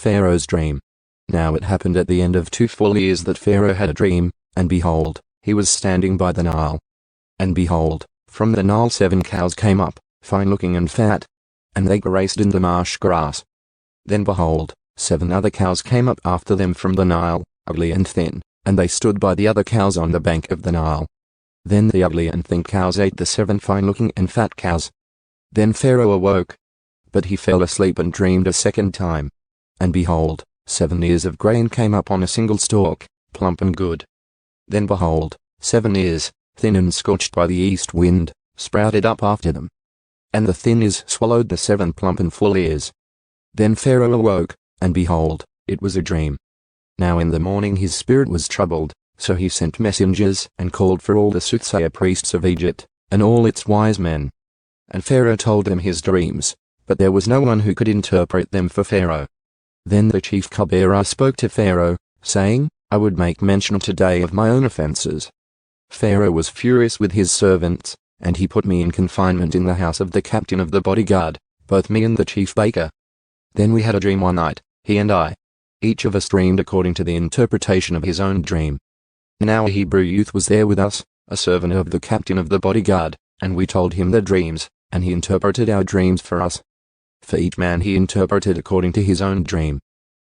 Pharaoh's dream. Now it happened at the end of 2 full years that Pharaoh had a dream, and behold, he was standing by the Nile. And behold, from the Nile 7 cows came up, fine-looking and fat, and they grazed in the marsh grass. Then behold, 7 other cows came up after them from the Nile, ugly and thin, and they stood by the other cows on the bank of the Nile. Then the ugly and thin cows ate the 7 fine-looking and fat cows. Then Pharaoh awoke. But he fell asleep and dreamed a second time. And behold, 7 ears of grain came up on a single stalk, plump and good. Then behold, 7 ears, thin and scorched by the east wind, sprouted up after them. And the thin ears swallowed the 7 plump and full ears. Then Pharaoh awoke, and behold, it was a dream. Now in the morning his spirit was troubled, so he sent messengers and called for all the soothsayer priests of Egypt, and all its wise men. And Pharaoh told them his dreams, but there was no one who could interpret them for Pharaoh. Then the chief cupbearer spoke to Pharaoh, saying, I would make mention today of my own offenses. Pharaoh was furious with his servants, and he put me in confinement in the house of the captain of the bodyguard, both me and the chief baker. Then we had a dream one night, he and I. Each of us dreamed according to the interpretation of his own dream. Now a Hebrew youth was there with us, a servant of the captain of the bodyguard, and we told him the dreams, and he interpreted our dreams for us. For each man he interpreted according to his own dream.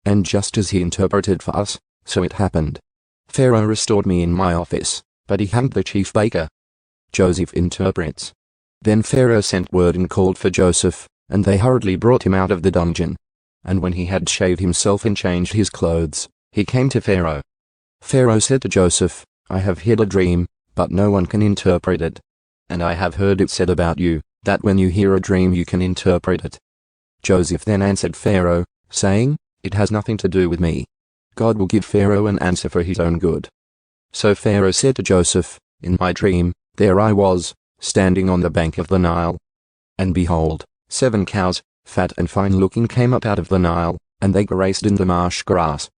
And just as he interpreted for us, so it happened. Pharaoh restored me in my office, but he hanged the chief baker. Joseph interprets. Then Pharaoh sent word and called for Joseph, and they hurriedly brought him out of the dungeon. And when he had shaved himself and changed his clothes, he came to Pharaoh. Pharaoh said to Joseph, I have hid a dream, but no one can interpret it. And I have heard it said about you, that when you hear a dream you can interpret it. Joseph then answered Pharaoh, saying, It has nothing to do with me. God will give Pharaoh an answer for his own good. So Pharaoh said to Joseph, In my dream, there I was, standing on the bank of the Nile. And behold, 7 cows, fat and fine-looking, came up out of the Nile, and they grazed in the marsh grass.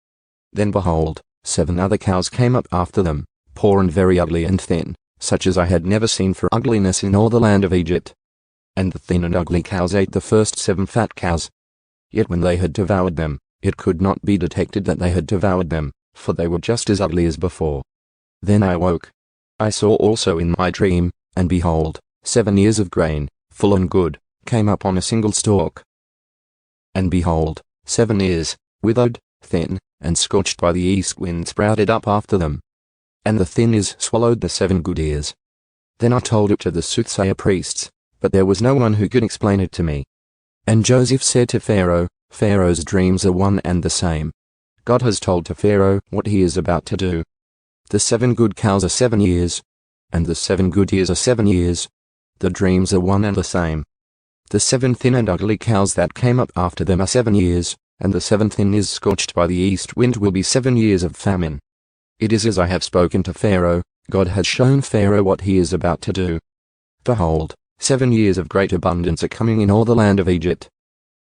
Then behold, 7 other cows came up after them, poor and very ugly and thin, such as I had never seen for ugliness in all the land of Egypt. And the thin and ugly cows ate the first 7 fat cows. Yet when they had devoured them, it could not be detected that they had devoured them, for they were just as ugly as before. Then I awoke. I saw also in my dream, and behold, 7 ears of grain, full and good, came up on a single stalk. And behold, 7 ears, withered, thin, and scorched by the east wind, sprouted up after them. And the thin ears swallowed the 7 good ears. Then I told it to the soothsayer priests, but there was no one who could explain it to me. And Joseph said to Pharaoh, Pharaoh's dreams are one and the same. God has told to Pharaoh what he is about to do. The 7 good cows are 7 years, and the 7 good ears are 7 years. The dreams are one and the same. The 7 thin and ugly cows that came up after them are 7 years, and the 7 thin ears scorched by the east wind will be 7 years of famine. It is as I have spoken to Pharaoh. God has shown Pharaoh what he is about to do. Behold, 7 years of great abundance are coming in all the land of Egypt.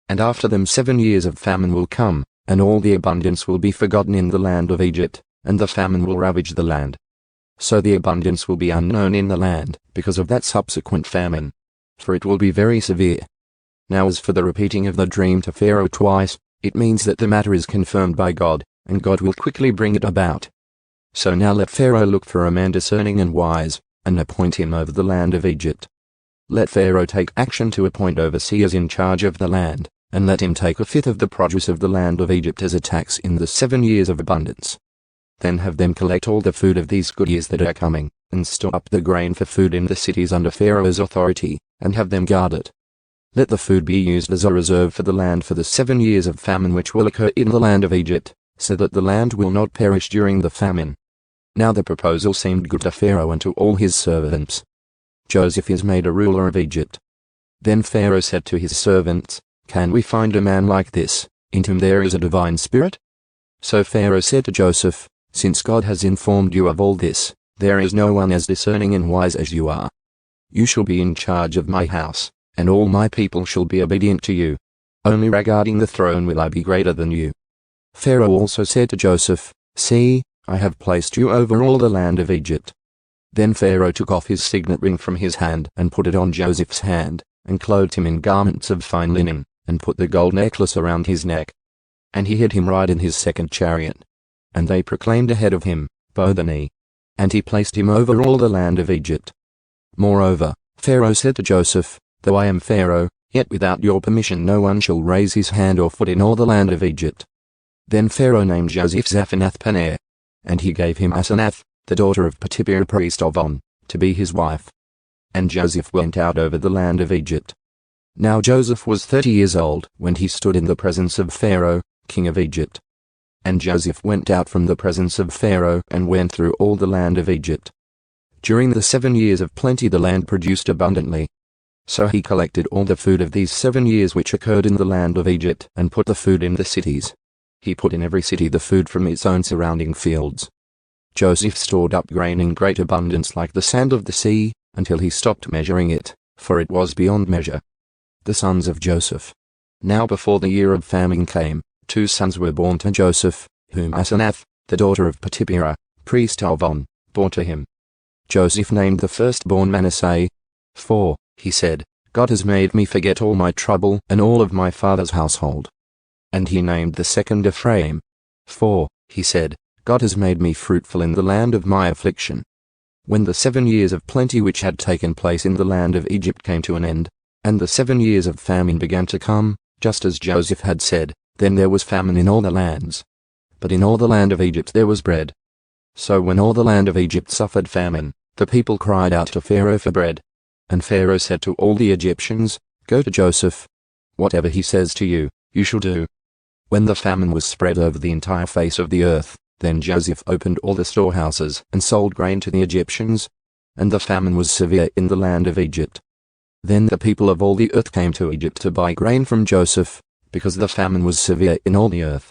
And after them 7 years of famine will come, and all the abundance will be forgotten in the land of Egypt, and the famine will ravage the land. So the abundance will be unknown in the land, because of that subsequent famine. For it will be very severe. Now as for the repeating of the dream to Pharaoh twice, it means that the matter is confirmed by God, and God will quickly bring it about. So now let Pharaoh look for a man discerning and wise, and appoint him over the land of Egypt. Let Pharaoh take action to appoint overseers in charge of the land, and let him take 1/5 of the produce of the land of Egypt as a tax in the 7 years of abundance. Then have them collect all the food of these good years that are coming, and store up the grain for food in the cities under Pharaoh's authority, and have them guard it. Let the food be used as a reserve for the land for the 7 years of famine which will occur in the land of Egypt, so that the land will not perish during the famine. Now the proposal seemed good to Pharaoh and to all his servants. Joseph is made a ruler of Egypt. Then Pharaoh said to his servants, Can we find a man like this, in whom there is a divine spirit? So Pharaoh said to Joseph, Since God has informed you of all this, there is no one as discerning and wise as you are. You shall be in charge of my house, and all my people shall be obedient to you. Only regarding the throne will I be greater than you. Pharaoh also said to Joseph, See, I have placed you over all the land of Egypt. Then Pharaoh took off his signet ring from his hand and put it on Joseph's hand, and clothed him in garments of fine linen, and put the gold necklace around his neck. and he had him ride in his second chariot. And they proclaimed ahead of him, bow the knee. And he placed him over all the land of Egypt. Moreover, Pharaoh said to Joseph, though I am Pharaoh, yet without your permission no one shall raise his hand or foot in all the land of Egypt. Then Pharaoh named Joseph Zaphanath-Paneah, and he gave him Asenath, the daughter of Potipherah priest of On, to be his wife. And Joseph went out over the land of Egypt. Now Joseph was 30 years old when he stood in the presence of Pharaoh, king of Egypt. And Joseph went out from the presence of Pharaoh and went through all the land of Egypt. During the 7 years of plenty the land produced abundantly. So he collected all the food of these 7 years which occurred in the land of Egypt and put the food in the cities. He put in every city the food from its own surrounding fields. Joseph stored up grain in great abundance like the sand of the sea, until he stopped measuring it, for it was beyond measure. The sons of Joseph. Now before the year of famine came, 2 sons were born to Joseph, whom Asenath, the daughter of Potipherah, priest of On, bore to him. Joseph named the firstborn Manasseh. For, he said, God has made me forget all my trouble and all of my father's household. And he named the second Ephraim. For, he said, God has made me fruitful in the land of my affliction. When the 7 years of plenty which had taken place in the land of Egypt came to an end, and the 7 years of famine began to come, just as Joseph had said, then there was famine in all the lands. But in all the land of Egypt there was bread. So when all the land of Egypt suffered famine, the people cried out to Pharaoh for bread. And Pharaoh said to all the Egyptians, Go to Joseph. Whatever he says to you, you shall do. When the famine was spread over the entire face of the earth, then Joseph opened all the storehouses and sold grain to the Egyptians. And the famine was severe in the land of Egypt. Then the people of all the earth came to Egypt to buy grain from Joseph, because the famine was severe in all the earth.